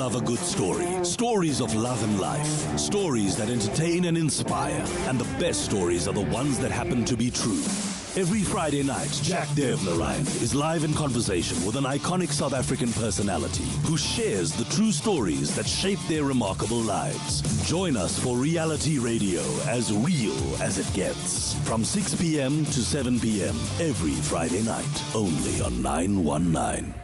love a good story. Stories of love and life. Stories that entertain and inspire. And the best stories are the ones that happen to be true. Every Friday night, Jack Devnarain is live in conversation with an iconic South African personality who shares the true stories that shape their remarkable lives. Join us for reality radio as real as it gets. From 6 p.m. to 7 p.m. every Friday night, only on 919.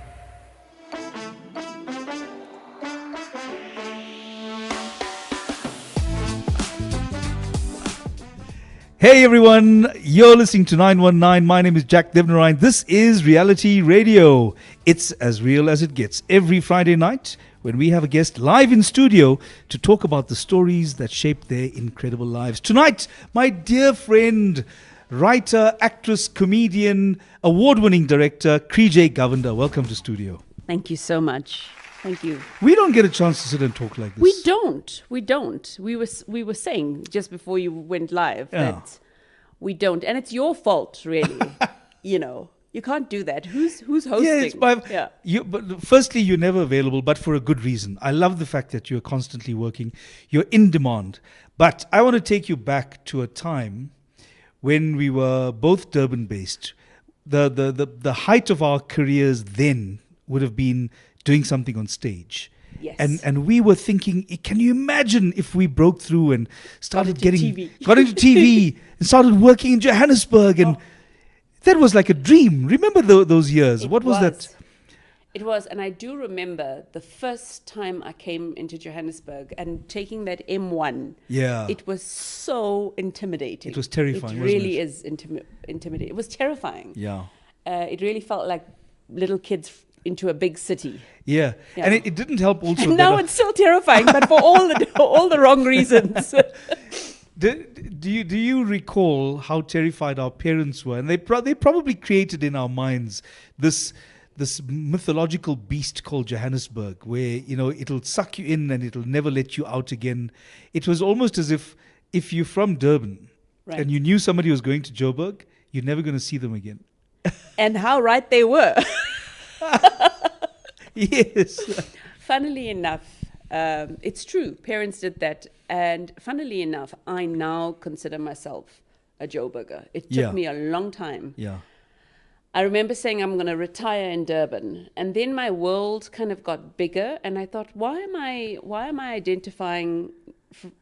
Hey everyone, you're listening to 919. My name is Jack Devnarain. This is Reality Radio. It's as real as it gets. Every Friday night when we have a guest live in studio to talk about the stories that shape their incredible lives. Tonight, my dear friend, writer, actress, comedian, award-winning director, Krijay Govender. Welcome to studio. Thank you so much. Thank you. We don't get a chance to sit and talk like this. We don't. We were saying just before you went live that we don't, and it's your fault, really. You can't do that. Who's hosting? But firstly, you're never available, but for a good reason. I love the fact that you're constantly working. You're in demand. But I want to take you back to a time when we were both Durban-based. The height of our careers then would have been doing something on stage. Yes. And we were thinking, can you imagine if we broke through and got into TV and started working in Johannesburg? And that was like a dream. Remember those years? What was that? It was, and I do remember the first time I came into Johannesburg and taking that M1. Yeah. It was so intimidating. It was terrifying, It really is intimidating. It was terrifying. Yeah. It really felt like little kids into a big city. Yeah. And it didn't help also. And now it's still terrifying, but for all the wrong reasons. Do you recall how terrified our parents were? And they probably created in our minds this mythological beast called Johannesburg, where it'll suck you in and it'll never let you out again. It was almost as if you're from Durban and you knew somebody was going to Joburg, you're never going to see them again. And how right they were. Yes. Funnily enough, it's true. Parents did that. And funnily enough, I now consider myself a Joburger. It took me a long time. Yeah. I remember saying I'm going to retire in Durban. And then my world kind of got bigger. And I thought, why am I identifying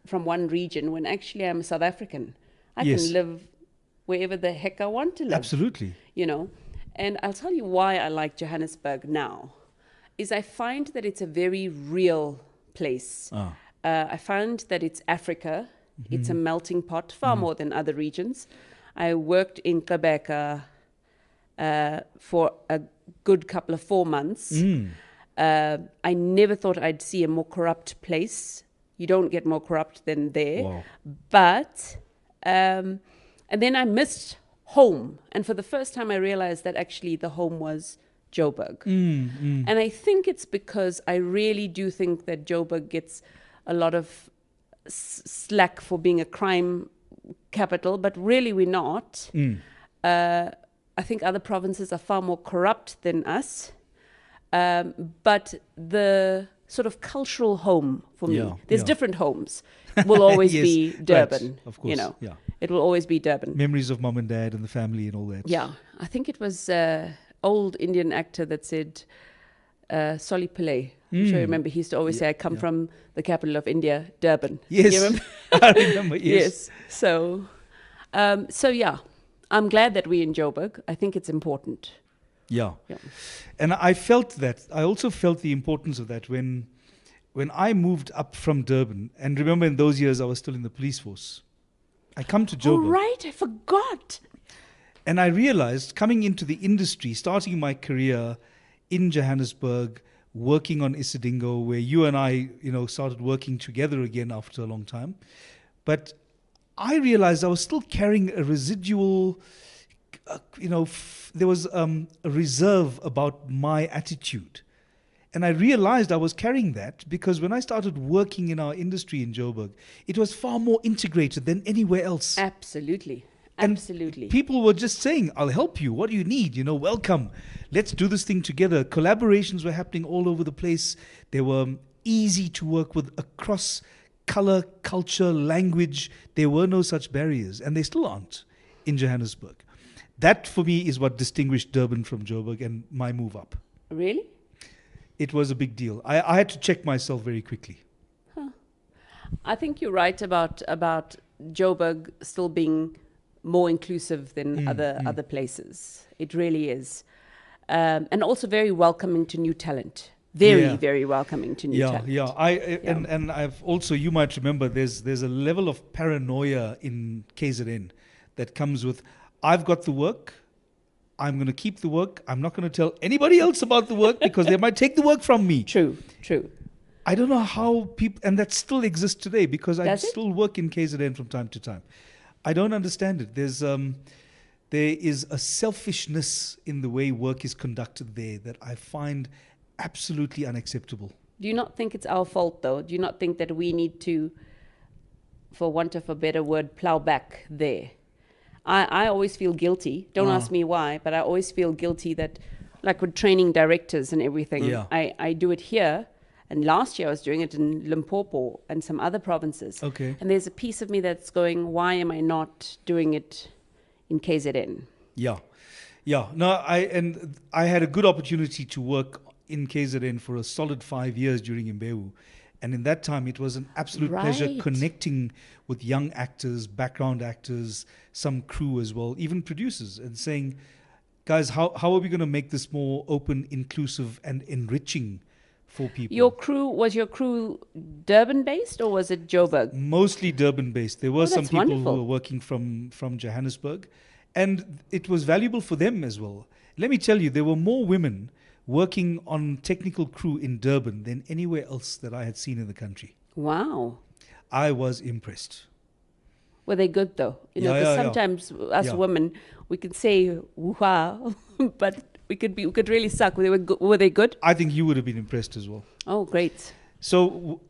from one region when actually I'm a South African? I can live wherever the heck I want to live. Absolutely. And I'll tell you why I like Johannesburg now, is I find that it's a very real place. I find that it's Africa. Mm-hmm. It's a melting pot, far more than other regions. I worked in Quebec for a good couple of 4 months. I never thought I'd see a more corrupt place. You don't get more corrupt than there. Wow. But, and then I missed home. And for the first time, I realized that actually the home was Joburg. And I think it's because I really do think that Joburg gets a lot of slack for being a crime capital, but really we're not. I think other provinces are far more corrupt than us. But the sort of cultural home for me, there's different homes, will always be Durban. Right, of course. It will always be Durban. Memories of mom and dad and the family and all that. Yeah, I think it was old Indian actor that said, Soli Pillay. I'm sure you remember, he used to always say, I come from the capital of India, Durban. Yes, you remember? I remember, yes. So yeah, I'm glad that we're in Joburg. I think it's important. Yeah. And I felt that. I also felt the importance of that when I moved up from Durban. And remember, in those years, I was still in the police force. I come to Joburg. Oh, right. I forgot. And I realized, coming into the industry, starting my career in Johannesburg, working on Isidingo, where you and I, started working together again after a long time. But I realized I was still carrying a residual, there was a reserve about my attitude. And I realized I was carrying that because when I started working in our industry in Joburg, it was far more integrated than anywhere else. Absolutely. And Absolutely. people were just saying, I'll help you. What do you need? Welcome. Let's do this thing together. Collaborations were happening all over the place. There were easy to work with across color, culture, language. There were no such barriers, and they still aren't in Johannesburg. That, for me, is what distinguished Durban from Joburg and my move up. Really? It was a big deal. I had to check myself very quickly. I think you're right about Joburg still being more inclusive than other places. It really is. And also very welcoming to new talent. Very welcoming to new talent. And I've also, you might remember, there's a level of paranoia in KZN that comes with, I've got the work, I'm going to keep the work, I'm not going to tell anybody else about the work because they might take the work from me. True. I don't know how people, and that still exists today because I Does it? still work in KZN from time to time. I don't understand it. There is a selfishness in the way work is conducted there that I find absolutely unacceptable. Do you not think it's our fault, though? Do you not think that we need to, for want of a better word, plow back there? I always feel guilty. Don't ask me why, but I always feel guilty that, like with training directors and everything, I do it here. And last year I was doing it in Limpopo and some other provinces. Okay. And there's a piece of me that's going, why am I not doing it in KZN? Yeah. No, I had a good opportunity to work in KZN for a solid 5 years during Mbewu. And in that time, it was an absolute pleasure connecting with young actors, background actors, some crew as well, even producers, and saying, guys, how are we going to make this more open, inclusive, and enriching for people? Was your crew Durban based or was it Joburg? Mostly Durban based. There were some people wonderful. who were working from Johannesburg, and it was valuable for them as well. Let me tell you, there were more women working on technical crew in Durban than anywhere else that I had seen in the country. Wow. I was impressed. Were they good though? You know, 'cause sometimes us women, we can say wow, but we could really suck. Were they good? I think you would have been impressed as well. Oh, great. So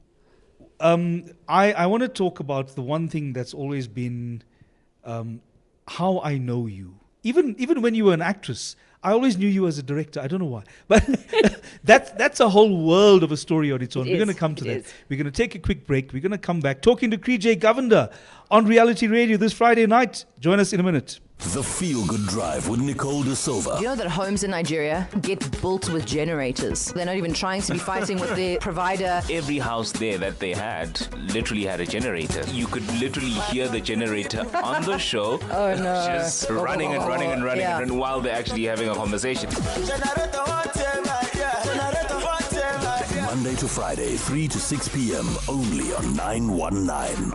I want to talk about the one thing that's always been how I know you. Even when you were an actress, I always knew you as a director. I don't know why. But that's a whole world of a story on its own. We're going to come to that. We're going to take a quick break. We're going to come back talking to Krijay Govender on Reality Radio this Friday night. Join us in a minute. The Feel Good Drive with Nicole De Silva. Do you know that homes in Nigeria get built with generators? They're not even trying to be fighting with their provider. Every house there that they had literally had a generator. You could literally hear the generator on the show. Oh no. Just running and running and running and while they're actually having a conversation. Monday to Friday, 3 to 6 p.m. only on 919.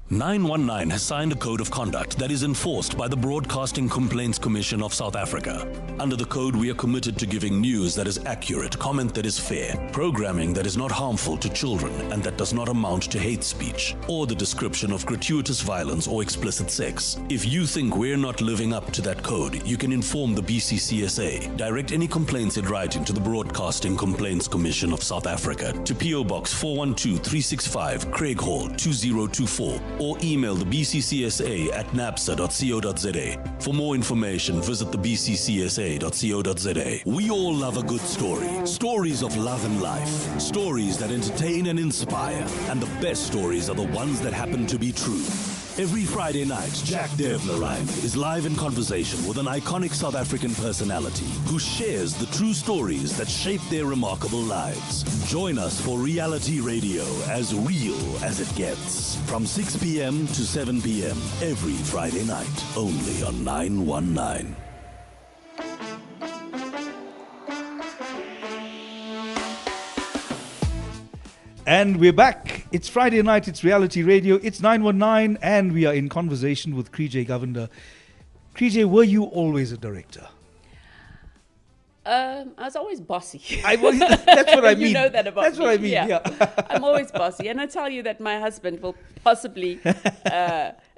919 has signed a code of conduct that is enforced by the Broadcasting Complaints Commission of South Africa. Under the code, we are committed to giving news that is accurate, comment that is fair, programming that is not harmful to children and that does not amount to hate speech, or the description of gratuitous violence or explicit sex. If you think we're not living up to that code, you can inform the BCCSA. Direct any complaints in writing to the Broadcasting Complaints Commission of South Africa to PO Box 412-365, Craig Hall 2024, or email the BCCSA at napsa.co.za. For more information, visit the bccsa.co.za. We all love a good story. Stories of love and life. Stories that entertain and inspire. And the best stories are the ones that happen to be true. Every Friday night, Devnarain is live in conversation with an iconic South African personality who shares the true stories that shape their remarkable lives. Join us for Reality Radio, as real as it gets. From 6 p.m. to 7 p.m. every Friday night, only on 919. And we're back. It's Friday night. It's Reality Radio. It's 919, and we are in conversation with Krijay Govender. Krijay, were you always a director? I was always bossy. That's what I mean. You know that about That's me. what I mean, yeah. I'm always bossy. And I tell you that my husband will possibly,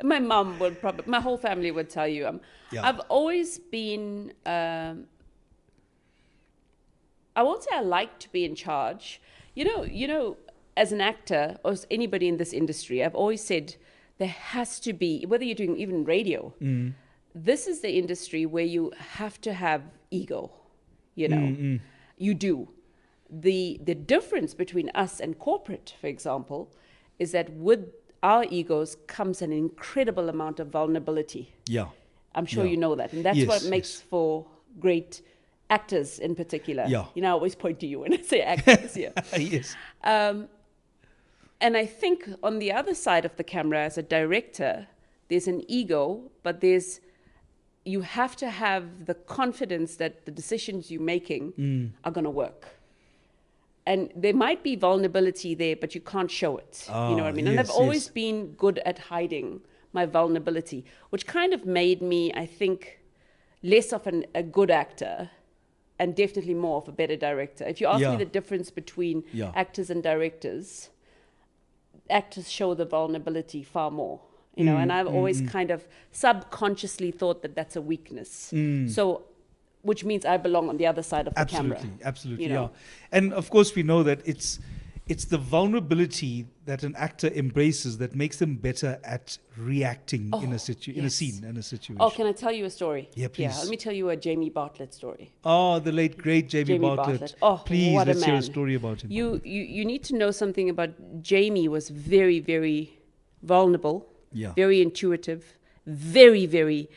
my mum will probably, my whole family would tell you. I've always been, I won't say I like to be in charge. You know, as an actor or as anybody in this industry, I've always said there has to be, whether you're doing even radio, this is the industry where you have to have ego, you know. You do. the difference between us and corporate, for example, is that with our egos comes an incredible amount of vulnerability. Yeah. I'm sure Yeah. you know that. And that's Yes, what makes yes. for great actors in particular. Yeah. You know, I always point to you when I say actors. Yeah. Yes. And I think on the other side of the camera, as a director, there's an ego, but you have to have the confidence that the decisions you're making are going to work. And there might be vulnerability there, but you can't show it. You know what I mean? And I've yes, always yes. been good at hiding my vulnerability, which kind of made me, I think, less of a good actor and definitely more of a better director. If you ask me Yeah. the difference between Yeah. actors and directors, actors show the vulnerability far more. You know, and I've always kind of subconsciously thought that that's a weakness. So, which means I belong on the other side of the camera. Absolutely, you know? yeah. And of course, we know that it's the vulnerability that an actor embraces that makes them better at reacting in a yes. scene, in a situation. Oh, can I tell you a story? Yeah, please. Let me tell you a Jamie Bartlett story. Oh, the late great Jamie Bartlett. Oh, Please, what a let's hear a man. story about him. You need to know something about Jamie. Was very, very vulnerable, Yeah. very intuitive, very, very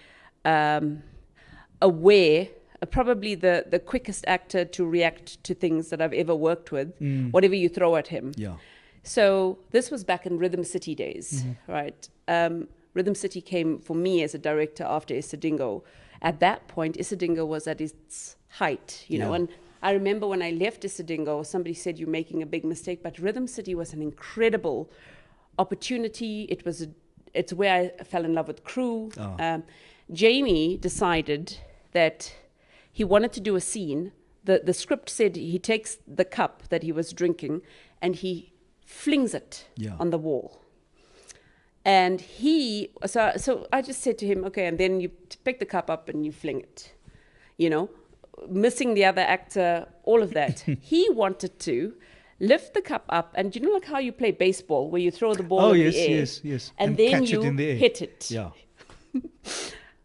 aware. Probably the quickest actor to react to things that I've ever worked with, whatever you throw at him. Yeah. So this was back in Rhythm City days, right? Rhythm City came for me as a director after Isidingo. At that point, Isidingo was at its height, you know, Yeah. and I remember when I left Isidingo, somebody said, you're making a big mistake, but Rhythm City was an incredible opportunity. It's where I fell in love with crew. Jamie decided that he wanted to do a scene. The script said he takes the cup that he was drinking and he flings it Yeah. on the wall. And so I just said to him, okay, and then you pick the cup up and you fling it, you know, missing the other actor, all of that. He wanted to lift the cup up, and you know, like how you play baseball, where you throw the ball in yes, the air, yes. and then catch you it in the air. hit it. Yeah.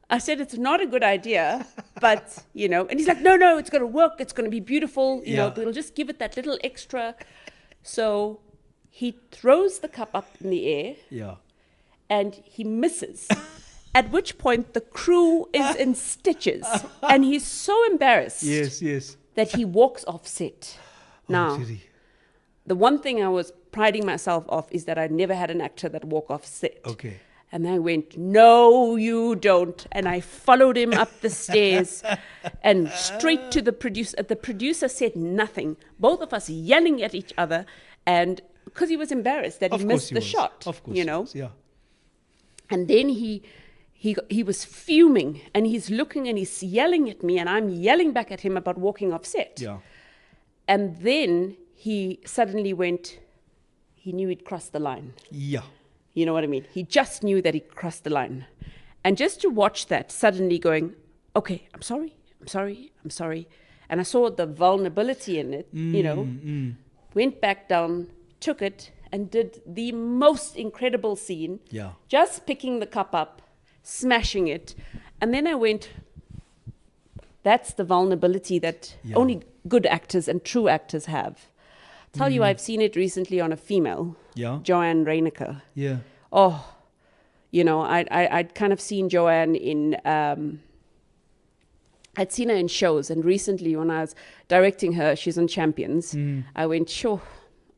I said, it's not a good idea, but, you know, and he's like, no, it's going to work. It's going to be beautiful. You know, Yeah. it'll just give it that little extra. So he throws the cup up in the air Yeah. and he misses. At which point the crew is in stitches and he's so embarrassed Yes. that he walks off set. Now, Oh, did he? the one thing I was priding myself off is that I never had an actor that walk off set. Okay. And I went, no, you don't. And I followed him up the stairs and straight to the producer. The producer said nothing. Both of us yelling at each other. And because he was embarrassed that Of he course missed he the was. shot, Of course you he know. was, yeah. And then he was fuming and he's looking and he's yelling at me and I'm yelling back at him about walking off set. Yeah. And then he suddenly went, he knew he'd crossed the line. Yeah. You know what I mean? He just knew that he crossed the line. And just to watch that suddenly going, okay, I'm sorry. And I saw the vulnerability in it, you know, went back down, took it and did the most incredible scene. Yeah. Just picking the cup up, smashing it. And then I went, that's the vulnerability that Yeah. only good actors and true actors have. Tell you, I've seen it recently on a female. Yeah. Joanne Reinecker. Yeah. Oh, you know, I'd kind of seen Joanne in, I'd seen her in shows. And recently when I was directing her, she's on Champions. I went, sure,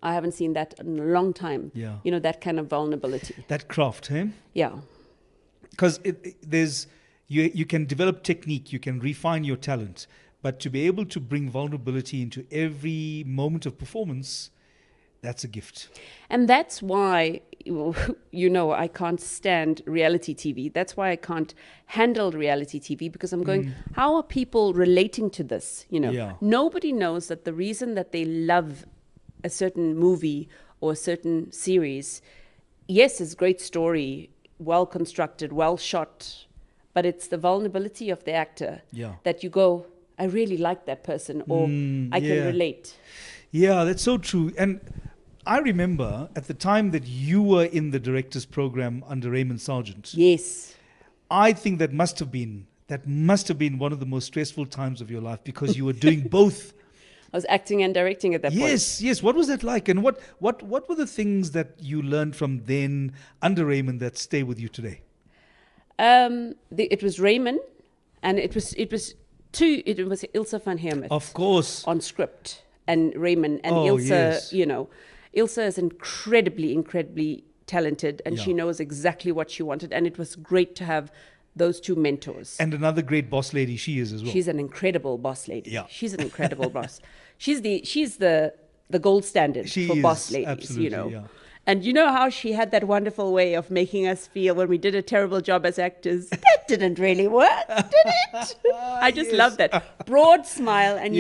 I haven't seen that in a long time. Yeah. You know, that kind of vulnerability. That craft, hey? Yeah. Because there's you can develop technique, you can refine your talent, but to be able to bring vulnerability into every moment of performance, that's a gift. And that's why, you know, I can't stand reality TV. That's why I can't handle reality TV, because I'm going, how are people relating to this? You know, Yeah. Nobody knows that the reason that they love a certain movie or a certain series, yes, it's a great story, well constructed, well shot, but it's the vulnerability of the actor Yeah. that you go, I really like that person, or I yeah. can relate. Yeah, that's so true. And I remember at the time that you were in the director's program under Raymond Sargent, Yes. I think that must have been one of the most stressful times of your life, because you were doing both I was acting and directing at that point. Yes. What was that like? And what were the things that you learned from then under Raymond that stay with you today? It was Raymond, and it was Ilse van Hermit. Of course. On script, and Raymond and Oh, Ilse. yes. Ilse is incredibly talented, and she knows exactly what she wanted, and it was great to have those two mentors. And another great boss lady she is as well. She's an incredible boss lady. Yeah. She's an incredible boss. She's the gold standard for boss ladies, absolutely, yeah. And you know how she had that wonderful way of making us feel when we did a terrible job as actors, that didn't really work, did it? I just love that. Broad smile, and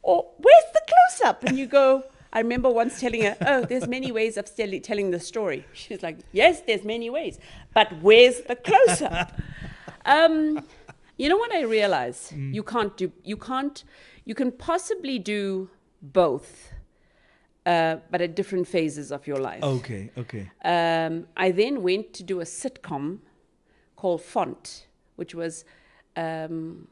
or where's the close-up? And you go, I remember once telling her, oh, there's many ways of telling the story. She's like, yes, there's many ways, but where's the close-up? You know what I realize? You can possibly do both, but at different phases of your life. Okay. I then went to do a sitcom called Font, which was Daryl,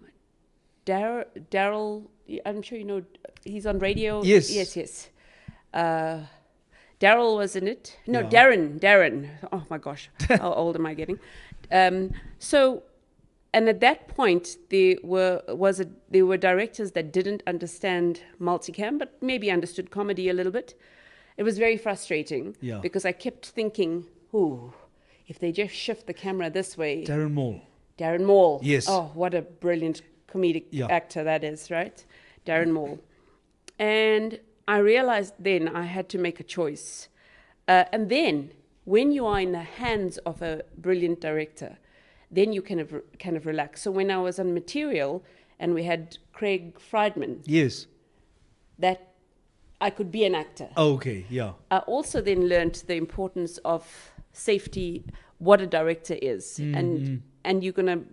I'm sure you know, he's on radio. Yes. Daryl was in it. No, yeah. Darren. Oh my gosh, how old am I getting? And at that point, there were directors that didn't understand multicam, but maybe understood comedy a little bit. It was very frustrating because I kept thinking, if they just shift the camera this way. Darren Maul. Yes. Oh, what a brilliant comedic actor that is, right? Darren Maul. And I realized then I had to make a choice. And then when you are in the hands of a brilliant director, then you kind of relax. So when I was on Material and we had Craig Friedman, that I could be an actor. Okay, yeah. I also then learned the importance of safety, what a director is, and you're gonna.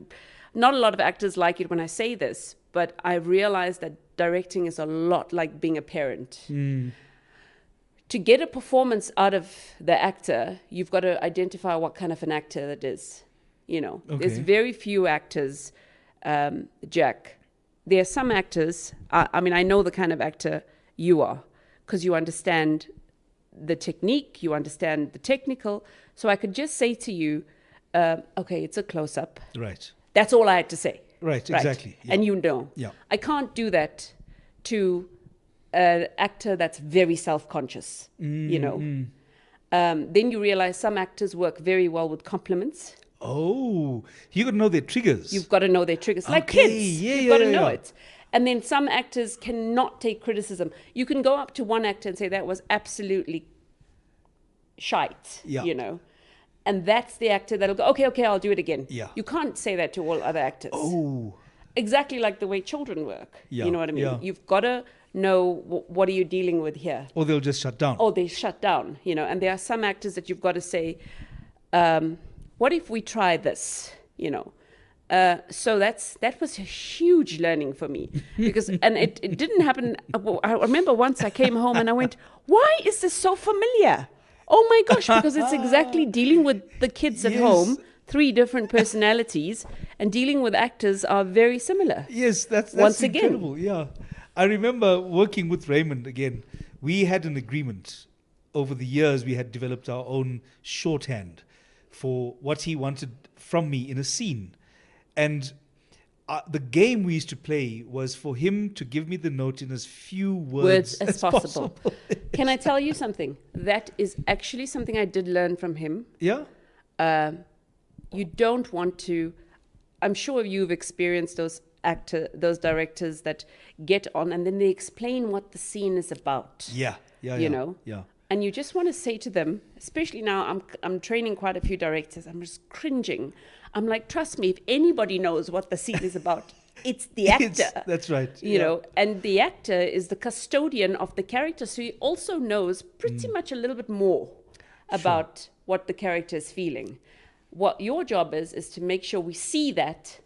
Not a lot of actors like it when I say this, but I realized that directing is a lot like being a parent. To get a performance out of the actor, you've got to identify what kind of an actor that is. There's very few actors, Jack. There are some actors, I know the kind of actor you are, because you understand the technique, you understand the technical. So I could just say to you, okay, it's a close-up. Right. That's all I had to say. Right, exactly. Yeah. And I can't do that to an actor that's very self-conscious, Then you realize some actors work very well with compliments. Oh, you got to know their triggers. You've got to know their triggers. Like kids, you've got to know it. And then some actors cannot take criticism. You can go up to one actor and say, that was absolutely shite, And that's the actor that'll go, okay, I'll do it again. Yeah. You can't say that to all other actors. Oh. Exactly like the way children work. Yeah. You know what I mean? Yeah. You've got to know what are you dealing with here. Or they'll just shut down. Or they shut down, And there are some actors that you've got to say, what if we try this, So that was a huge learning for me because, and it didn't happen. I remember once I came home and I went, why is this so familiar? Oh my gosh, because it's exactly dealing with the kids at home, 3 different personalities, and dealing with actors are very similar. Yes, that's once incredible. Again. Yeah. I remember working with Raymond again. We had an agreement. Over the years, we had developed our own shorthand for what he wanted from me in a scene. And the game we used to play was for him to give me the note in as few words as possible. Can I tell you something? That is actually something I did learn from him. Yeah? You don't want to... I'm sure you've experienced those directors that get on and then they explain what the scene is about. Yeah. Yeah. And you just want to say to them, especially now I'm training quite a few directors, I'm just cringing. I'm like, trust me, if anybody knows what the scene is about, it's the actor. That's right. You know, and the actor is the custodian of the character. So he also knows pretty much a little bit more about what the character is feeling. What your job is to make sure we see that,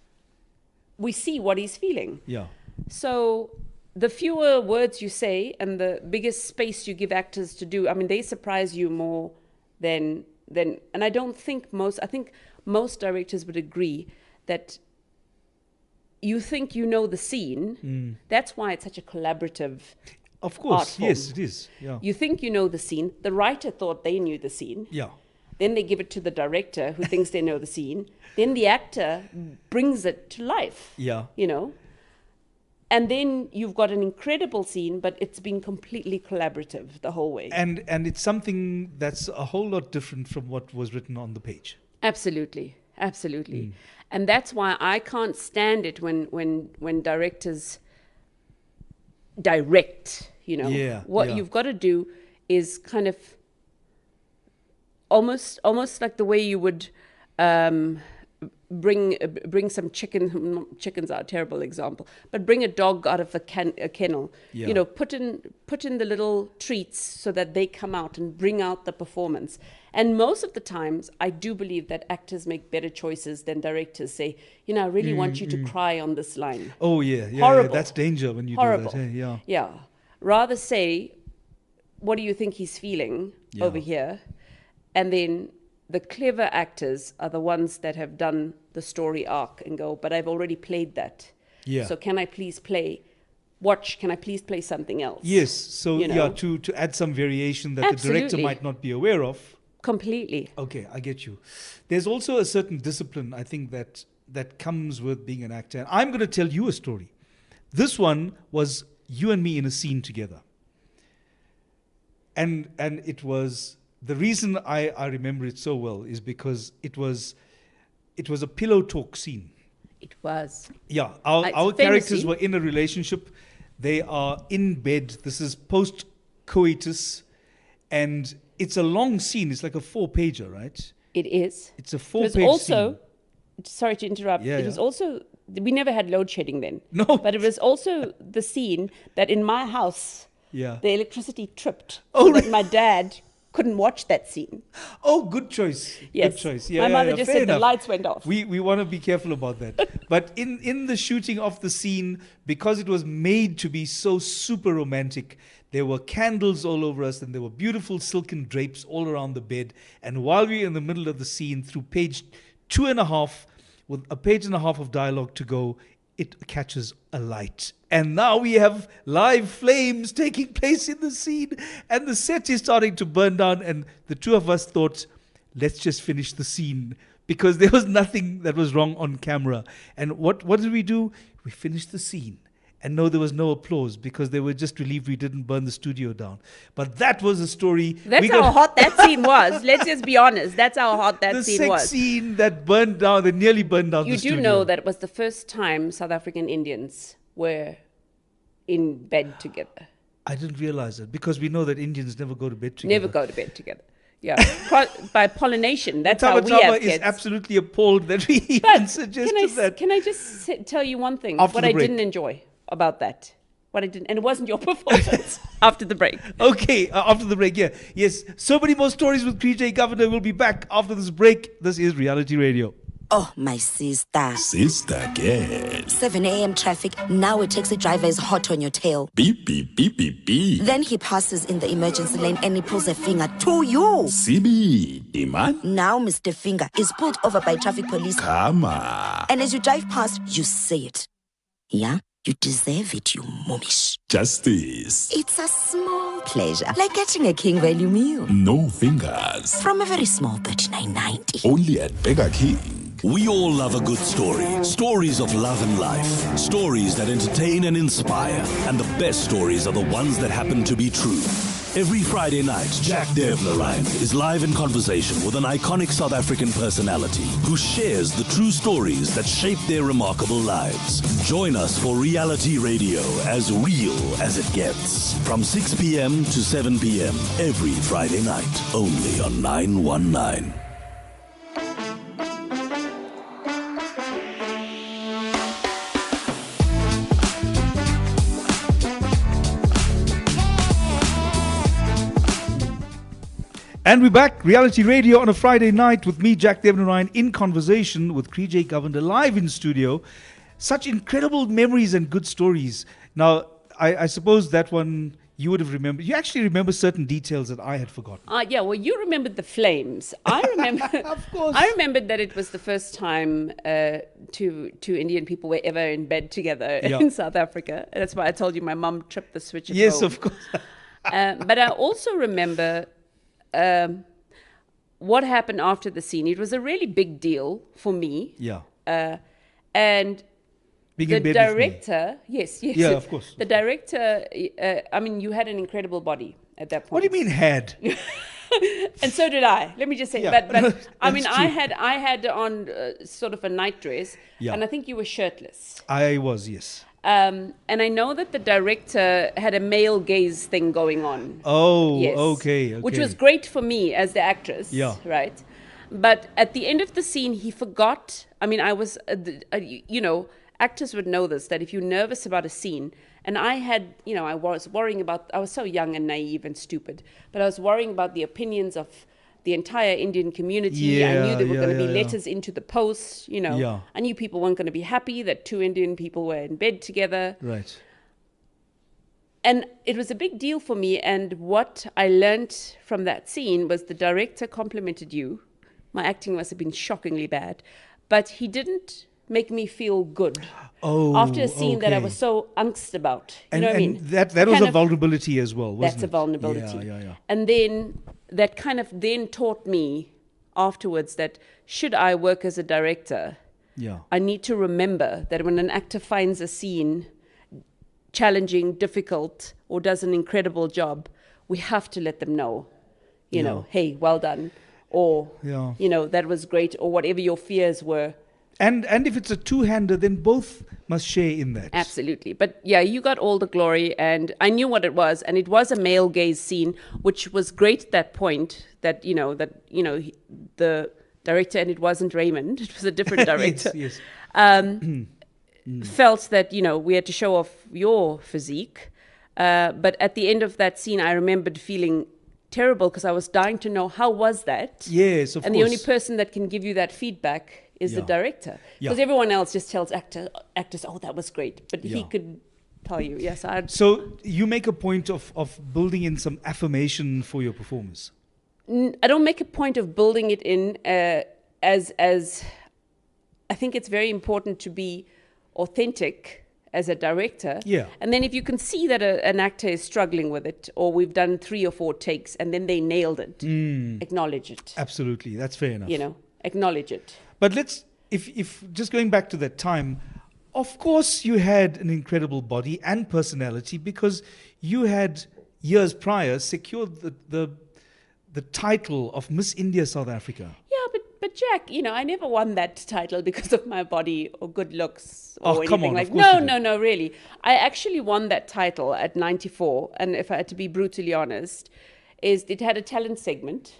we see what he's feeling. Yeah. So the fewer words you say and the biggest space you give actors to do, I mean, they surprise you more than and I think most directors would agree that you think you know the scene. That's why it's such a collaborative. Of course, art form. yes, it is. Yeah. You think you know the scene. The writer thought they knew the scene. Yeah. Then they give it to the director who thinks they know the scene. Then the actor brings it to life. Yeah. You know? And then you've got an incredible scene, but it's been completely collaborative the whole way. And it's something that's a whole lot different from what was written on the page. Absolutely. Absolutely. And that's why I can't stand it when directors direct, you know. What you've got to do is kind of almost like the way you would bring some chicken. Chickens are a terrible example, but bring a dog out of a kennel. Yeah. You know, put in the little treats so that they come out and bring out the performance. And most of the times, I do believe that actors make better choices than directors say, you know, I really want you to cry on this line. Oh, yeah. Horrible. That's danger when you Horrible. do that. Yeah. Yeah. Rather say, what do you think he's feeling Yeah. over here? And then the clever actors are the ones that have done the story arc and go, but I've already played that. Yeah. So can I please play something else? Yes. So, You know? to add some variation that the director Absolutely. might not be aware of. Completely. Okay, I get you. There's also a certain discipline, I think, that comes with being an actor. And I'm going to tell you a story. This one was you and me in a scene together. And it was, the reason I remember it so well is because it was a pillow talk scene. It was. Yeah, It's our a famous characters scene. were in a relationship. They are in bed. This is post-coitus. And it's a long scene. It's like a 4-pager, right? It is. It's a It was 4-page also, scene. sorry to interrupt, Yeah, it was yeah. also, we never had load shedding then. No. But it was also the scene that in my house, Yeah. the electricity tripped. Oh, so that really? my dad couldn't watch that scene. Oh, good choice. Yes. Good choice. Yeah, My mother yeah, just fair said the enough. lights went off. We want to be careful about that. But in the shooting of the scene, because it was made to be so super romantic, there were candles all over us and there were beautiful silken drapes all around the bed. And while we were in the middle of the scene, through page 2.5, with a page and a half of dialogue to go, it catches a light. And now we have live flames taking place in the scene. And the set is starting to burn down. And the two of us thought, let's just finish the scene. Because there was nothing that was wrong on camera. And what did we do? We finished the scene. And no, there was no applause because they were just relieved we didn't burn the studio down. But that was a story. That's We how got- hot that scene was. Let's just be honest. That's how hot that the scene sex was. scene that burned down, that nearly burned down You the do studio. know that it was the first time South African Indians were in bed together. I didn't realize it because we know that Indians never go to bed together. Never go to bed together. Yeah. By pollination. That's how Tama we Tama have is kids. absolutely appalled that we even But suggested that. can I just tell you one thing? After what the I break. didn't enjoy about that. What I didn't, and it wasn't your performance after the break. Okay, after the break, yeah. Yes, so many more stories with Krijay Govender. We'll be back after this break. This is Reality Radio. Oh, my sister. Sister girl. 7 a.m. traffic. Now a taxi driver is hot on your tail. Beep, beep, beep, beep, beep. Then he passes in the emergency lane and he pulls a finger to you. CB, Iman. Now Mr. Finger is pulled over by traffic police. Kama. And as you drive past, you say it. Yeah? You deserve it, you mummish. Justice. It's a small pleasure, like getting a King value meal. No fingers. From a very small $39.90. Only at Burger King. We all love a good story. Stories of love and life. Stories that entertain and inspire. And the best stories are the ones that happen to be true. Every Friday night, Jack Devnarain is live in conversation with an iconic South African personality who shares the true stories that shape their remarkable lives. Join us for Reality Radio, as real as it gets. From 6 p.m. to 7 p.m. every Friday night, only on 919. And we're back, Reality Radio on a Friday night with me, Jack Devnarain, in conversation with Krijay Govender, live in studio. Such incredible memories and good stories. Now, I suppose that one you would have remembered. You actually remember certain details that I had forgotten. Yeah, well, you remembered the flames. I remember. Of course. I remembered that it was the first time two Indian people were ever in bed together in South Africa. That's why I told you my mum tripped the switch at Yes, home. of course. But I also remember what happened after the scene. It was a really big deal for me. Yeah. And Being the in bed with me. director, yes. Yeah, of course. The director, I mean, you had an incredible body at that point. What do you mean had? And so did I. Let me just say, Yeah. but I mean, That's I had on sort of a night dress, and I think you were shirtless. I was, yes. And I know that the director had a male gaze thing going on. Oh, Yes. okay. Which was great for me as the actress. Yeah. Right. But at the end of the scene, he forgot. I mean, I was, you know, actors would know this, that if you're nervous about a scene, and I had, you know, I was worrying about, I was so young and naive and stupid, but I was worrying about the opinions of the entire Indian community. I knew there were going to be letters into the post, you know. Yeah. I knew people weren't going to be happy that two Indian people were in bed together. Right. And it was a big deal for me. And what I learned from that scene was the director complimented you. My acting must have been shockingly bad, but he didn't make me feel good. Oh, after a scene that I was so angst about. You know what I mean? That was a vulnerability as well, wasn't it? That's a vulnerability. Yeah. And then that kind of then taught me afterwards that should I work as a director, I need to remember that when an actor finds a scene challenging, difficult, or does an incredible job, we have to let them know, you know, hey, well done, or, you know, that was great, or whatever your fears were. And if it's a two-hander, then both must share in that. Absolutely. But yeah, you got all the glory, and I knew what it was, and it was a male gaze scene, which was great at that point, that, you know, the director, and it wasn't Raymond, it was a different director. Yes. Felt that, you know, we had to show off your physique. But at the end of that scene, I remembered feeling terrible because I was dying to know how was that. Yes, of course. And the only person that can give you that feedback is the director. Because everyone else just tells actors, oh, that was great. But he could tell you, yes, So you make a point of building in some affirmation for your performers. I don't make a point of building it in as I think it's very important to be authentic as a director. Yeah. And then if you can see that an actor is struggling with it, or we've done 3 or 4 takes and then they nailed it, acknowledge it. Absolutely. That's fair enough. You know, acknowledge it. But if just going back to that time, of course you had an incredible body and personality because you had years prior secured the title of Miss India South Africa. Yeah, but Jack, you know, I never won that title because of my body or good looks or anything come on, like. of course No, really. I actually won that title at 94, and if I had to be brutally honest, it had a talent segment,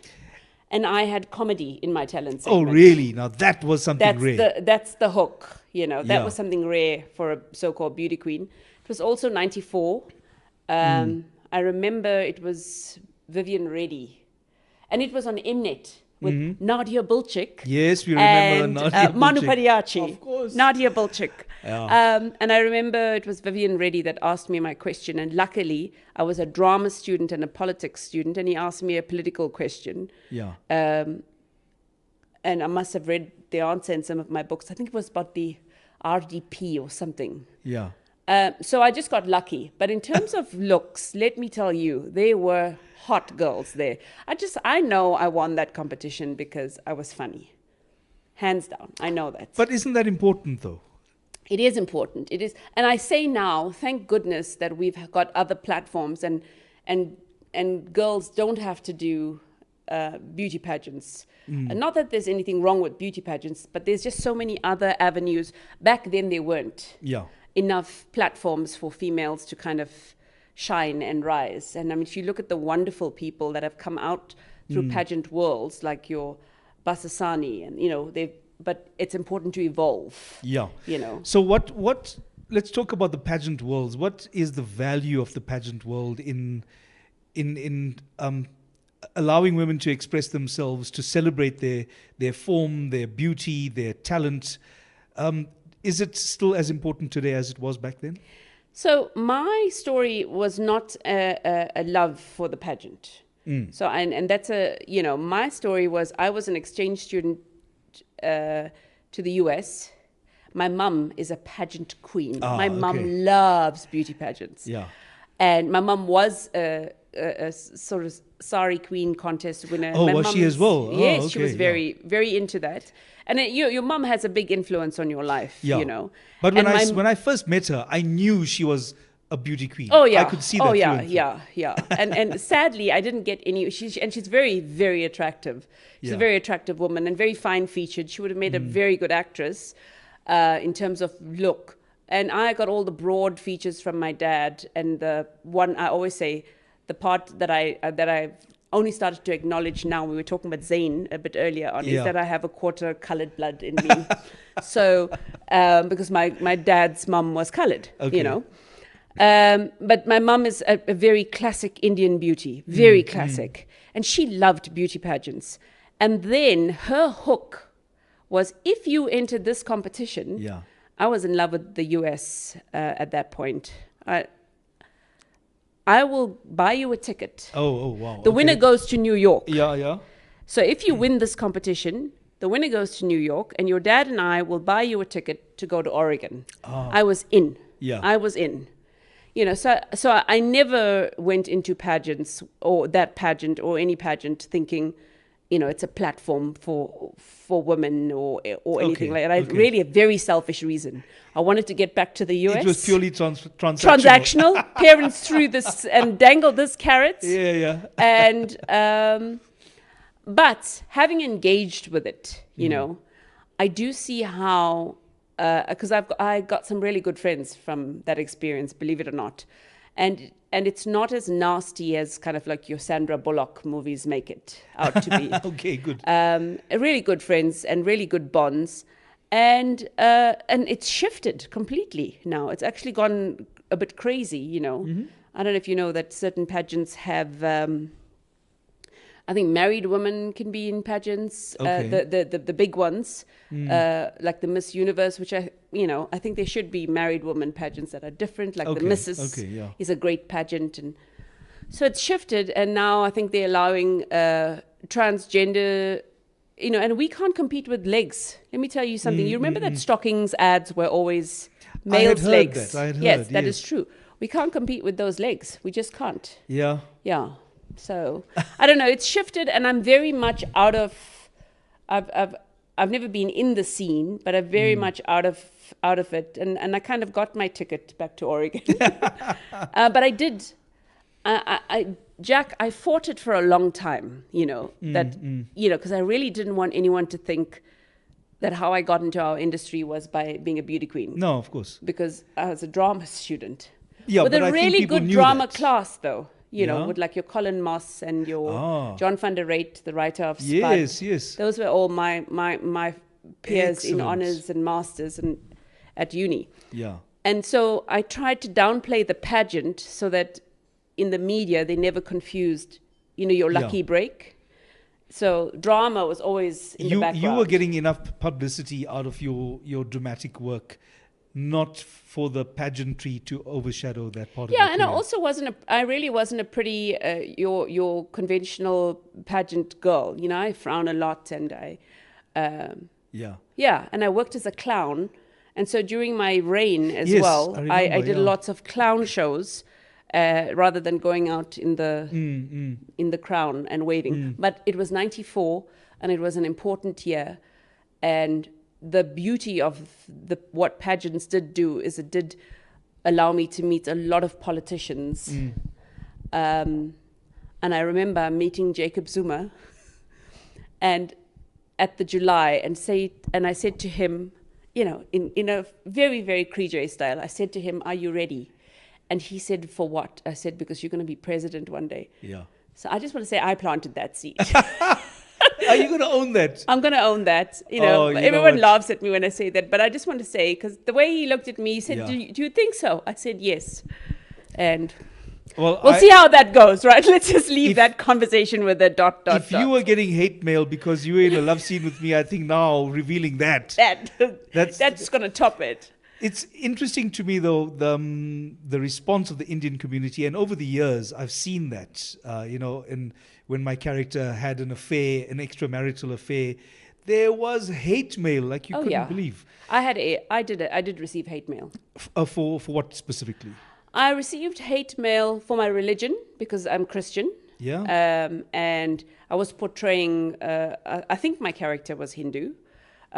and I had comedy in my talent segment. Oh, really? Now that was something rare. That's the hook, you know. That was something rare for a so-called beauty queen. It was also 94. I remember it was Vivian Reddy, and it was on Mnet with Nadia Bulchik. Yes, we remember and, Nadia Manu Bulchik. Padiachi. Of course. Nadia Bulchik. Yeah. And I remember it was Vivian Reddy that asked me my question. And luckily, I was a drama student and a politics student. And he asked me a political question. Yeah. And I must have read the answer in some of my books. I think it was about the RDP or something. Yeah. So I just got lucky. But in terms of looks, let me tell you, they were hot girls there. I know I won that competition because I was funny. Hands down. I know that. But isn't that important though? It is important. It is. And I say now, thank goodness that we've got other platforms and girls don't have to do beauty pageants. Not that there's anything wrong with beauty pageants, but there's just so many other avenues. Back then there weren't. Yeah. Enough platforms for females to kind of shine and rise. And I mean, if you look at the wonderful people that have come out through pageant worlds, like your Basasani, and, you know, but it's important to evolve. Yeah. You know. So let's talk about the pageant worlds. What is the value of the pageant world in allowing women to express themselves, to celebrate their form, their beauty, their talent? Is it still as important today as it was back then? So my story was not a love for the pageant. So and that's my story was I was an exchange student to the US. My mum is a pageant queen. My mum loves beauty pageants. Yeah. And my mum was a sort of Sari Queen contest winner. Oh, My was she as well? Yes, Oh, she was okay, very, very into that. And your mum has a big influence on your life, Yeah. But when I first met her, I knew she was a beauty queen. Oh yeah, I could see that. Oh yeah, through and through. yeah. And sadly, I didn't get any. She's very, very attractive. She's a very attractive woman and very fine featured. She would have made a very good actress in terms of look. And I got all the broad features from my dad. And the one I always say, the part that I only started to acknowledge now. We were talking about Zayn a bit earlier on. Is that I have a quarter coloured blood in me. So because my dad's mum was coloured, But my mum is a very classic Indian beauty, very classic. And she loved beauty pageants. And then her hook was if you entered this competition, I was in love with the US at that point. I will buy you a ticket. Oh, wow. The winner goes to New York. Yeah. So if you win this competition, the winner goes to New York, and your dad and I will buy you a ticket to go to Oregon. I was in. Yeah. I was in. So I never went into pageants or that pageant or any pageant thinking, it's a platform for women or anything like that. Really a very selfish reason. I wanted to get back to the US. It was purely transactional. Transactional. Parents threw this and dangled this carrot. Yeah. And but having engaged with it, I do see how. Because I got some really good friends from that experience, believe it or not, and it's not as nasty as kind of like your Sandra Bullock movies make it out to be. Okay, good. Really good friends and really good bonds, and it's shifted completely now. It's actually gone a bit crazy, I don't know if you know that certain pageants have. I think married women can be in pageants, the big ones, like the Miss Universe, which I think there should be married women pageants that are different, like the Mrs. is a great pageant. And so it's shifted, and now I think they're allowing transgender, and we can't compete with legs. Let me tell you something. You remember that stockings ads were always males' legs? Yes, that is true. We can't compete with those legs. We just can't. Yeah. So I don't know. It's shifted, and I'm very much out of. I've never been in the scene, but I'm very much out of it, and I kind of got my ticket back to Oregon. But I did. Jack, I fought it for a long time. Because I really didn't want anyone to think that how I got into our industry was by being a beauty queen. No, of course. Because I was a drama student. Yeah, with but a really good drama class, though. Yeah. With like your Colin Moss and your John van der Reet, the writer of Spud. Yes. Those were all my peers in Excellent. honours and masters and at uni. Yeah. And so I tried to downplay the pageant so that in the media they never confused, your lucky break. So drama was always in the background. You were getting enough publicity out of your dramatic work, not for the pageantry to overshadow that part of Yeah, your and I career. also I really wasn't a pretty, your conventional pageant girl. I frown a lot, and I, and I worked as a clown. And so during my reign as well, I did lots of clown shows, rather than going out in the crown and waving. But it was 94, and it was an important year, and the beauty of what pageants did do is it did allow me to meet a lot of politicians. And I remember meeting Jacob Zuma and at the July and I said to him, in a very, very Krijay style, I said to him, "Are you ready?" And he said, "For what?" I said, "Because you're going to be president one day." Yeah. So I just want to say I planted that seed. Are you going to own that? I'm going to own that. Everyone laughs at me when I say that, but I just want to say, because the way he looked at me, he said, do you think so? I said, yes. And we'll see how that goes, right? Let's just leave that conversation with a dot. If you were getting hate mail because you were in a love scene with me, I think now revealing that's that's going to top it. It's interesting to me, though, the response of the Indian community, and over the years, I've seen that. And when my character had an affair, an extramarital affair, there was hate mail like you couldn't believe. I did receive hate mail. For what specifically? I received hate mail for my religion because I'm Christian. Yeah. And I was portraying. I think my character was Hindu.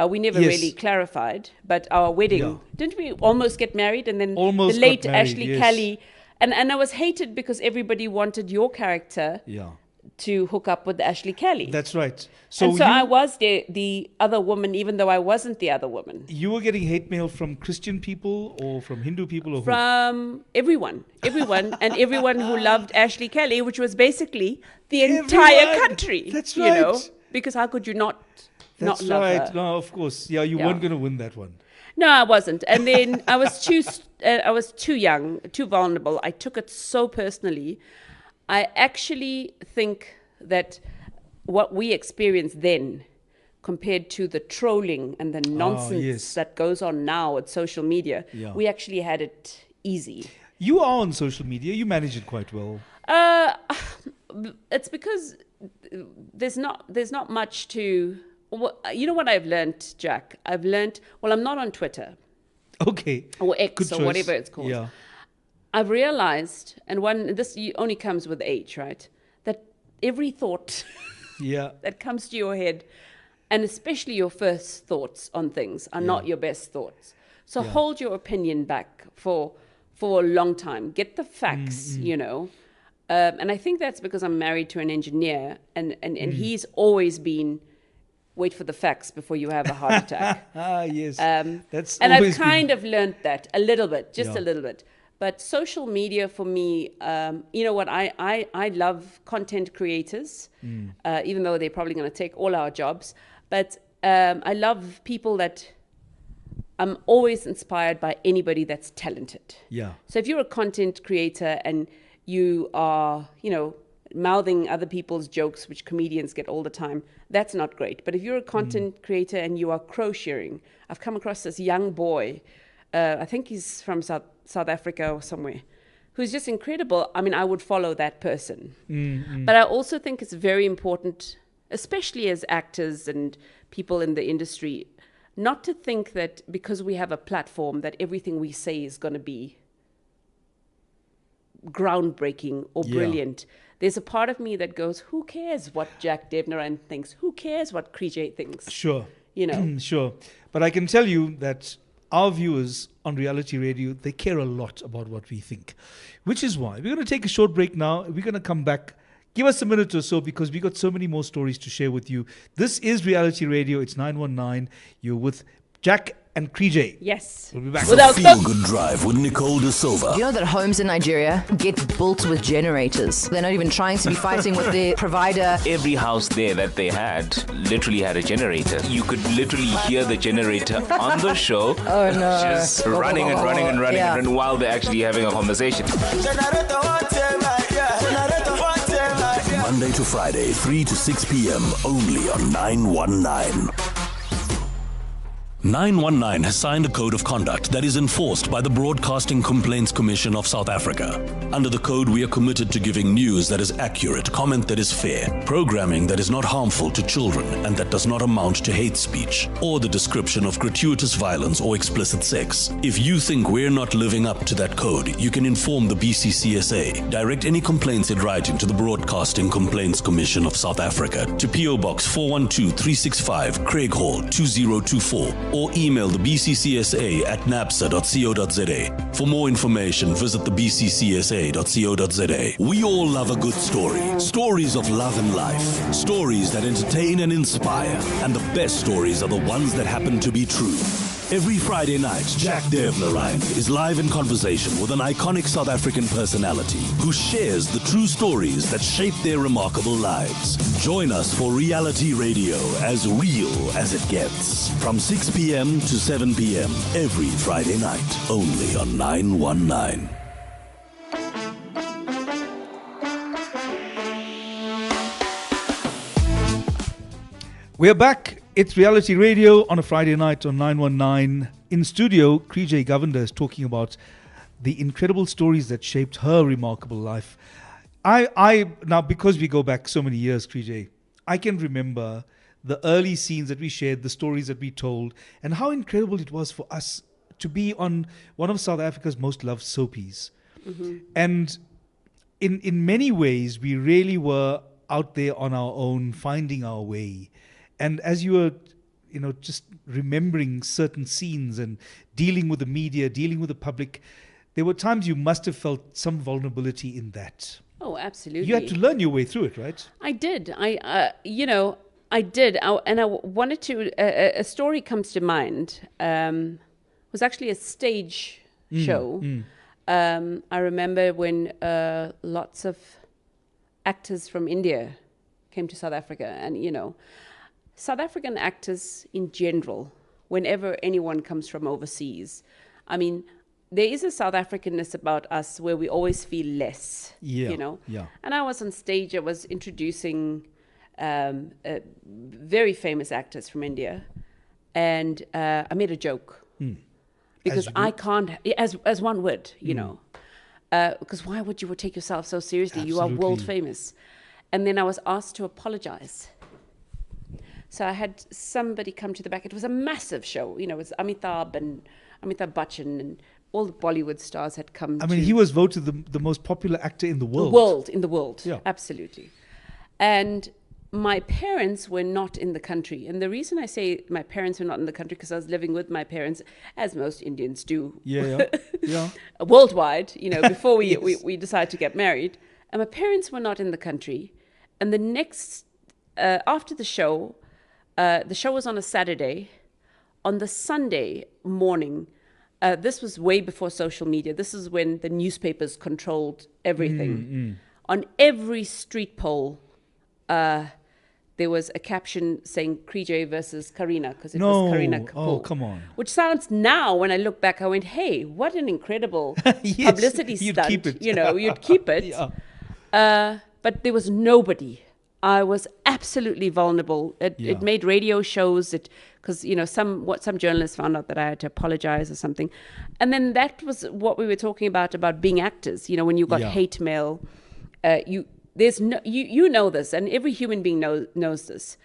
We never Yes. really clarified, but our wedding, didn't we almost get married? And then Almost the late got married, Ashley yes. Kelly, and I was hated because everybody wanted your character to hook up with Ashley Kelly. That's right. So I was the other woman, even though I wasn't the other woman. You were getting hate mail from Christian people or from Hindu people, or who? From everyone, and everyone who loved Ashley Kelly, which was basically the entire Everyone. country. That's You know, right. because how could you not That's love right. her? No, of course. Yeah, you Yeah. weren't going to win that one. No, I wasn't. And then I was too young, too vulnerable. I took it so personally. I actually think that what we experienced then compared to the trolling and the nonsense yes. that goes on now with social media, Yeah. we actually had it easy. You are on social media. You manage it quite well. It's because there's not much to... You know what I've learned, Jack? I'm not on Twitter Okay. or X Good or choice. whatever it's called. Yeah. I've realized, this only comes with age, right? That every thought Yeah. that comes to your head, and especially your first thoughts on things, are not your best thoughts. So hold your opinion back for a long time. Get the facts, you know. And I think that's because I'm married to an engineer, and he's always been, wait for the facts before you have a heart attack. Yes. That's And I've always kind of learned that a little bit, just Yeah. a little bit. But social media for me, you know what, I love content creators, even though they're probably going to take all our jobs. But I love people that I'm always inspired by anybody that's talented. Yeah. So if you're a content creator and you are, you know, mouthing other people's jokes, which comedians get all the time, that's not great. But if you're a content creator and you are crocheting, I've come across this young boy, I think he's from South Africa or somewhere, who's just incredible. I mean, I would follow that person. But I also think it's very important, especially as actors and people in the industry, not to think that because we have a platform that everything we say is going to be groundbreaking or brilliant. There's a part of me that goes, who cares what Jack Devnarain thinks? Who cares what Krijay thinks? Sure. You know. Sure. But I can tell you that our viewers on reality radio, they care a lot about what we think, which is why we're going to take a short break now. We're going to come back. Give us a minute or so because we got so many more stories to share with you. This is Reality Radio. It's 919. You're with Jack and Krijay. Yes. We'll be back. Without Feel Good Drive with Nicole De Silva. Do you know that homes in Nigeria get built with generators? They're not even trying to be fighting with their provider. Every house there that they had literally had a generator. You could literally hear the generator on the show. Oh no. Just running and running and running Yeah. and running while they're actually having a conversation. Monday to Friday, 3 to 6 p.m. only on 919. 919 has signed a code of conduct that is enforced by the Broadcasting Complaints Commission of South Africa. Under the code, we are committed to giving news that is accurate, comment that is fair, programming that is not harmful to children and that does not amount to hate speech or the description of gratuitous violence or explicit sex. If you think we're not living up to that code, you can inform the BCCSA. Direct any complaints in writing to the Broadcasting Complaints Commission of South Africa to PO Box 412-365, Craig Hall 2024. Or email the BCCSA at napsa.co.za. For more information, visit the bccsa.co.za. We all love a good story. Stories of love and life. Stories that entertain and inspire. And the best stories are the ones that happen to be true. Every Friday night, Jack Devnarain is live in conversation with an iconic South African personality who shares the true stories that shape their remarkable lives. Join us for reality radio as real as it gets. From 6 p.m. to 7 p.m. every Friday night, only on 919. We're back. It's reality radio on a Friday night on 919. In studio, Krijay Govender is talking about the incredible stories that shaped her remarkable life. I now, because we go back so many years, Krijay, I can remember the early scenes that we shared, the stories that we told, and how incredible it was for us to be on one of South Africa's most loved soapies. Mm-hmm. And in many ways, we really were out there on our own, finding our way. And as you were, just remembering certain scenes and dealing with the media, dealing with the public, there were times you must have felt some vulnerability in that. Oh, absolutely. You had to learn your way through it, right? I did. I did. And I wanted to, a story comes to mind. It was actually a stage show. I remember when lots of actors from India came to South Africa, and South African actors in general, whenever anyone comes from overseas, I mean, there is a South Africanness about us where we always feel less, Yeah. And I was on stage, I was introducing very famous actors from India, and I made a joke. Because I can't, as one would, because why would you take yourself so seriously? Absolutely. You are world famous. And then I was asked to apologize. So I had somebody come to the back. It was a massive show. It was Amitabh Bachchan and all the Bollywood stars had come. I mean, he was voted the most popular actor in the world. In the world, yeah. Absolutely. And my parents were not in the country. And the reason I say my parents were not in the country, because I was living with my parents, as most Indians do. Yeah. Worldwide, before we, Yes. we decided to get married. And my parents were not in the country. And the next, after the show was on a Saturday. On the Sunday morning, this was way before social media. This is when the newspapers controlled everything. On every street pole, there was a caption saying Krijay versus Karina, because it was Karina Kapoor. Oh, come on. Which sounds now, when I look back, I went, hey, what an incredible Yes, publicity you'd stunt. keep it. You'd keep it. Yeah. But there was nobody. I was absolutely vulnerable. It made radio shows. Because some journalists found out that I had to apologize or something, and then that was what we were talking about being actors. When you got hate mail, you know this, and every human being knows this,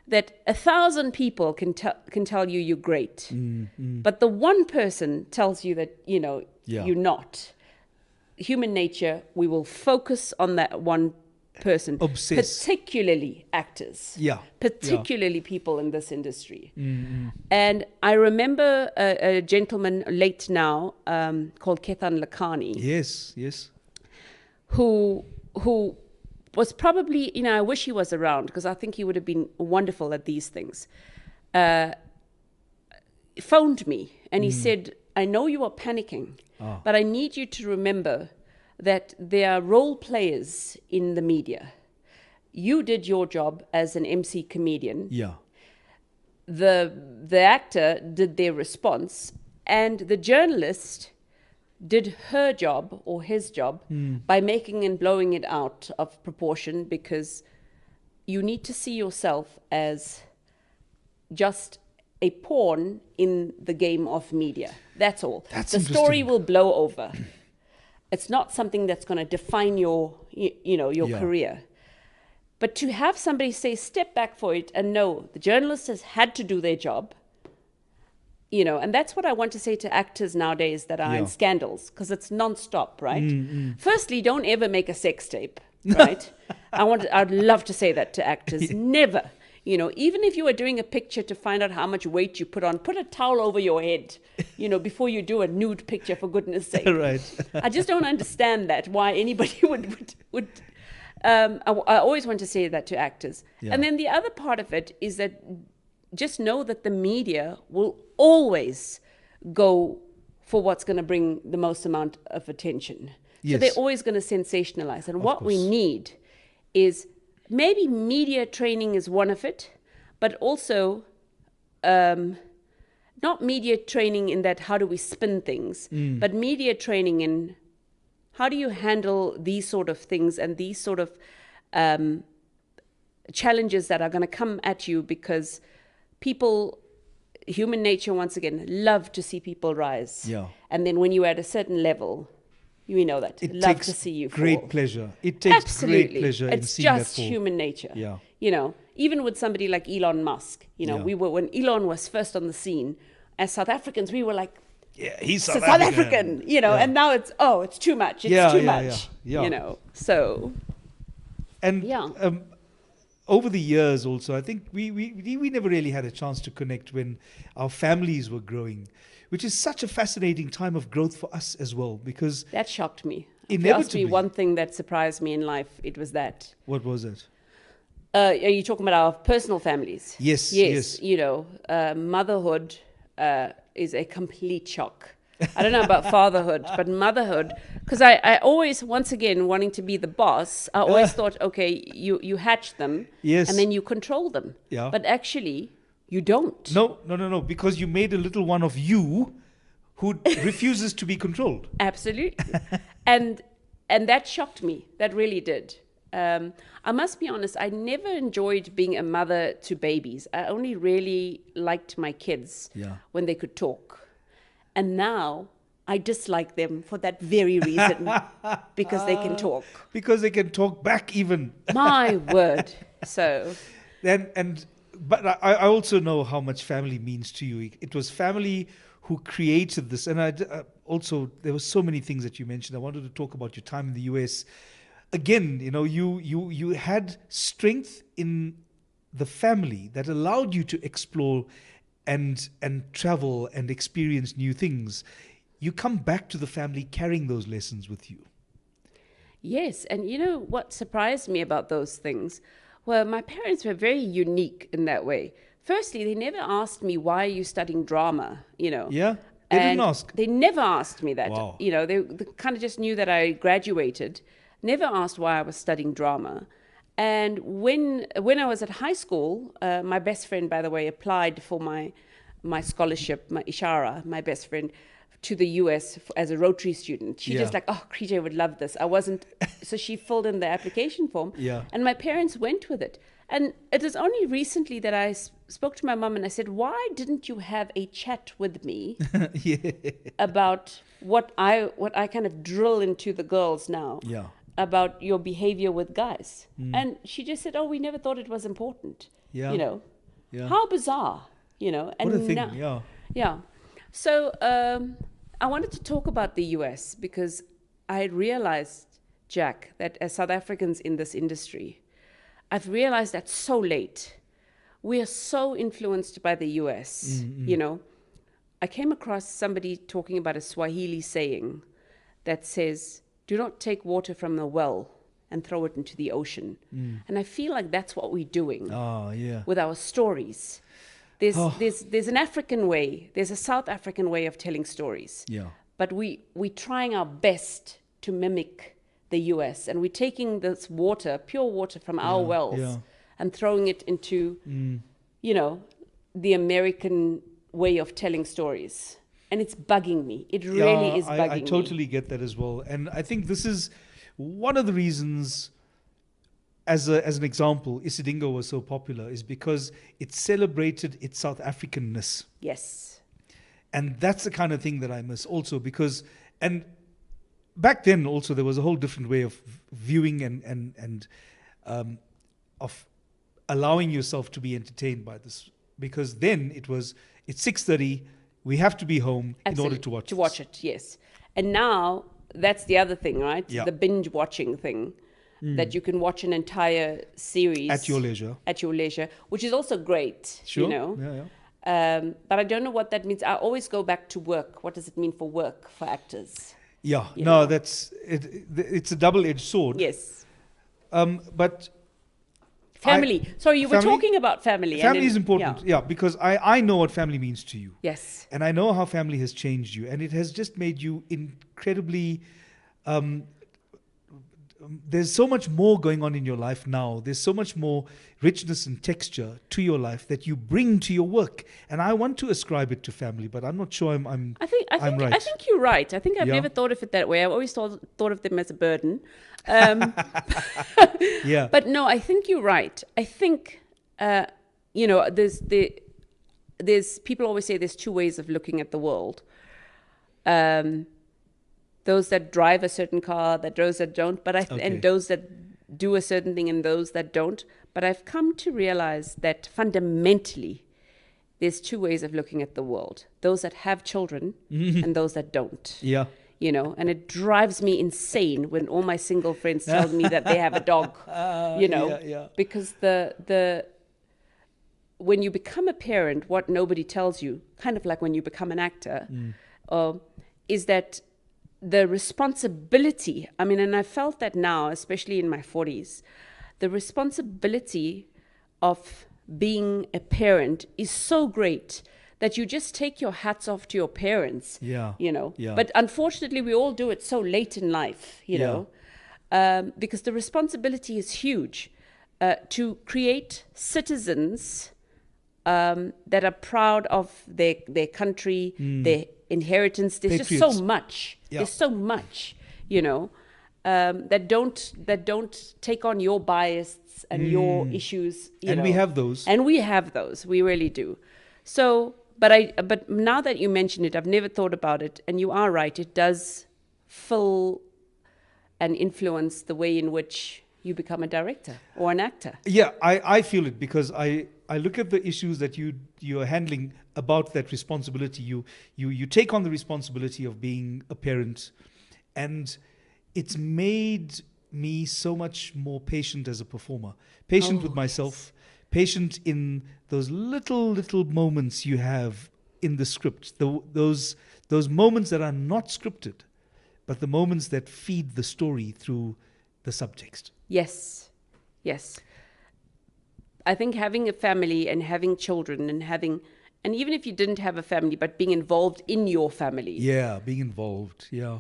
that 1,000 people can tell you you're great, but the one person tells you that you're not. Human nature, we will focus on that one person, obsessed, particularly actors, particularly people in this industry. And I remember a gentleman late now called Ketan Lakhani. Yes. Who was probably, I wish he was around, because I think he would have been wonderful at these things. Phoned me and he said, I know you are panicking, but I need you to remember that there are role players in the media. You did your job as an MC comedian. Yeah. The actor did their response, and the journalist did her job or his job by making and blowing it out of proportion, because you need to see yourself as just a pawn in the game of media. That's all. That's the story will blow over. It's not something that's going to define your career. But to have somebody say, step back for it, and no, the journalist has had to do their job, and that's what I want to say to actors nowadays that are in scandals, because it's nonstop, right? Firstly, don't ever make a sex tape, right? I'd love to say that to actors. Never. Even if you are doing a picture to find out how much weight you put on, put a towel over your head, before you do a nude picture, for goodness sake. Right. I just don't understand that, why anybody would I always want to say that to actors. Yeah. And then the other part of it is that just know that the media will always go for what's going to bring the most amount of attention. Yes. So they're always going to sensationalize. And what we need is, maybe media training is one of it, but also not media training in that how do we spin things, but media training in how do you handle these sort of things and these sort of challenges that are going to come at you, because people, human nature once again, love to see people rise. Yeah. And then when you're at a certain level, you know that. It love takes to see you great fall. pleasure. It takes Absolutely. great pleasure in It's seeing that just fall. human nature. Yeah. You know, even with somebody like Elon Musk, you know, Yeah. when Elon was first on the scene, as South Africans, we were like, Yeah, he's South South African, you know, Yeah. and now it's too much. It's Yeah, too yeah, much. yeah. You know, so And Yeah. Over the years also, I think we never really had a chance to connect when our families were growing, which is such a fascinating time of growth for us as well, because that shocked me. If you asked me Inevitably. one thing that surprised me in life, it was that. what was it? Are you talking about our personal families? Yes, Yes. yes. You know, motherhood is a complete shock. I don't know about fatherhood, but motherhood, because I always, once again, wanting to be the boss, I always thought, okay, you hatch them, Yes. and then you control them. Yeah. But actually, you don't. No, because you made a little one of you who refuses to be controlled. Absolutely. and that shocked me. That really did. I must be honest, I never enjoyed being a mother to babies. I only really liked my kids Yeah. when they could talk. And now I dislike them for that very reason, because they can talk. Because they can talk back even. My word. So, But I also know how much family means to you. It was family who created this. And also, there were so many things that you mentioned. I wanted to talk about your time in the US. Again, you know, you had strength in the family that allowed you to explore and travel and experience new things. You come back to the family carrying those lessons with you. yes. And you know what surprised me about those things? Well, my parents were very unique in that way. Firstly, they never asked me, why are you studying drama? You know. Yeah? They didn't And ask? They never asked me that. Wow. You know, they kind of just knew that I graduated. Never asked why I was studying drama. And when I was at high school, my best friend, by the way, applied for my scholarship, my Ishara, my best friend, to the US as a Rotary student. She just Yeah. like, oh, Krijay would love this. I wasn't, so she filled in the application form. Yeah. And my parents went with it. And it was only recently that I spoke to my mum and I said, why didn't you have a chat with me Yeah. about what I kind of drill into the girls now? Yeah. About your behavior with guys. And she just said, oh, we never thought it was important. Yeah. You know, Yeah. how bizarre, you know. And What a thing, now- yeah. Yeah. So I wanted to talk about the US because I realized, Jack, that as South Africans in this industry, I've realized that so late. We are so influenced by the US, you know. I came across somebody talking about a Swahili saying that says, do not take water from the well and throw it into the ocean. And I feel like that's what we're doing Oh, yeah. with our stories. There's an African way, there's a South African way of telling stories. Yeah. But we're trying our best to mimic the US, and we're taking this water, pure water from our wells, yeah. and throwing it into, you know, the American way of telling stories. And it's bugging me. It really is bugging I me. totally get that as well. And I think this is one of the reasons, as an example, Isidingo was so popular, is because it celebrated its South Africanness. Yes. And that's the kind of thing that I miss also, because, and back then also there was a whole different way of viewing and of allowing yourself to be entertained by this, because then it's 6:30, we have to be home in order to watch this. it, yes. And now that's the other thing, right? Yeah. The binge watching thing, that you can watch an entire series At your leisure. which is also great. Sure. You know. Yeah. But I don't know what that means. I always go back to work. What does it mean for work for actors? Yeah, You no, know. that's it. It's a double-edged sword. Yes. But Family. So you were family- talking about family. family is important. Yeah, because I know what family means to you. Yes. And I know how family has changed you, and it has just made you incredibly. There's so much more going on in your life now. There's so much more richness and texture to your life that you bring to your work, and I want to ascribe it to family, but I'm not sure I'm right. I think you're right. I think I've Yeah. never thought of it that way. I've always thought of them as a burden. Yeah. But no, I think you're right. I think, you know, people always say there's two ways of looking at the world. Those that drive a certain car, those that don't, and those that do a certain thing and those that don't. But I've come to realize that fundamentally, there's two ways of looking at the world. Those that have children and those that don't. Yeah. You know, and it drives me insane when all my single friends tell me that they have a dog, you know, because when you become a parent, what nobody tells you, kind of like when you become an actor, is that the responsibility, I mean, and I felt that now, especially in my 40s, the responsibility of being a parent is so great that you just take your hats off to your parents, you know. Yeah. But unfortunately, we all do it so late in life, you know, because the responsibility is huge to create citizens that are proud of their country, their inheritance. There's Patriots. Just so much. Yeah. There's so much, you know, that don't take on your bias and your issues. You know. We have those. And we have those. We really do. So, but now that you mention it, I've never thought about it. And you are right. It does fill and influence the way in which you become a director or an actor. Yeah, I feel it because I look at the issues that you're handling about that responsibility. You take on the responsibility of being a parent, and it's made me so much more patient as a performer, patient with myself, patient in those little moments you have in the script, those moments that are not scripted, but the moments that feed the story through the subtext. Yes. I think having a family and having children and even if you didn't have a family, but being involved in your family. Yeah, being involved. Yeah.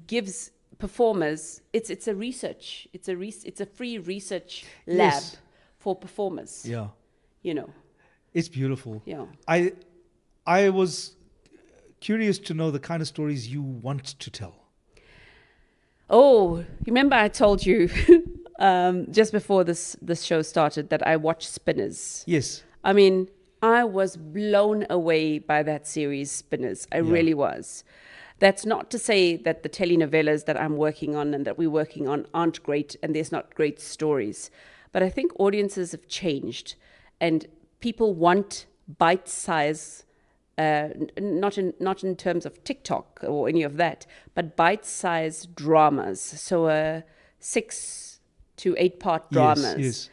Gives performers. It's a free research lab for performers. Yeah. You know. It's beautiful. Yeah. I was curious to know the kind of stories you want to tell. Oh, remember I told you just before this show started that I watched Spinners. Yes. I mean, I was blown away by that series, Spinners. I really was. That's not to say that the telenovelas that I'm working on and that we're working on aren't great and there's not great stories. But I think audiences have changed and people want bite-size, not in terms of TikTok or any of that, but bite-sized dramas. So 6 to 8 part dramas. Yes.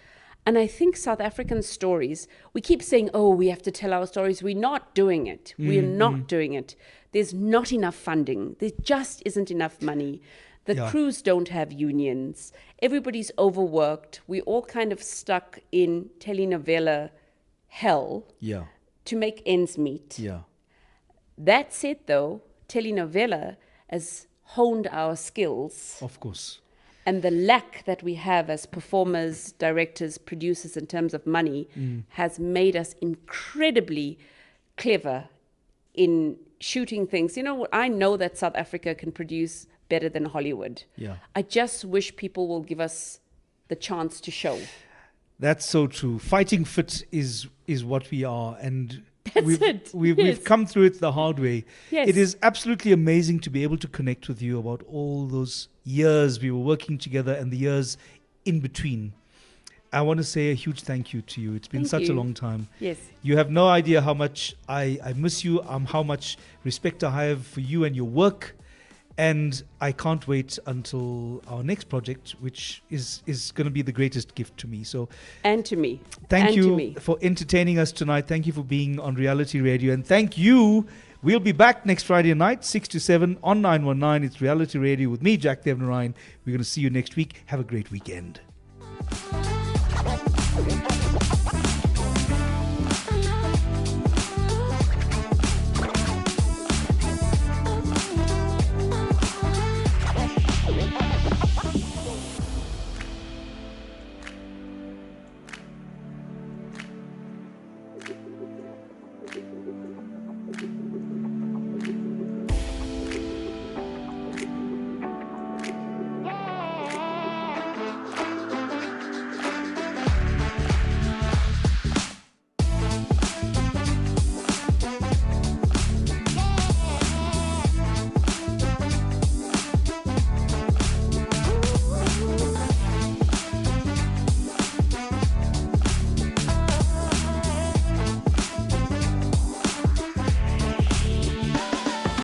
And I think South African stories, we keep saying, we have to tell our stories. We're not doing it. We're not doing it. There's not enough funding. There just isn't enough money. The crews don't have unions. Everybody's overworked. We're all kind of stuck in telenovela hell to make ends meet. Yeah. That said, though, telenovela has honed our skills. Of course. And the lack that we have as performers, directors, producers in terms of money has made us incredibly clever in shooting things. You know, I know that South Africa can produce better than Hollywood. Yeah. I just wish people will give us the chance to show. That's so true. Fighting fit is what we are, and That's we've come through it the hard way. Yes. It is absolutely amazing to be able to connect with you about all those years we were working together and the years in between. I want to say a huge thank you to you. It's been such a long time. Yes. You have no idea how much I miss you, how much respect I have for you and your work. And I can't wait until our next project, which is going to be the greatest gift to me. So, and to me. Thank you for entertaining us tonight. Thank you for being on Reality Radio. And thank you. We'll be back next Friday night, 6 to 7 on 919. It's Reality Radio with me, Jack Devnarain. We're going to see you next week. Have a great weekend.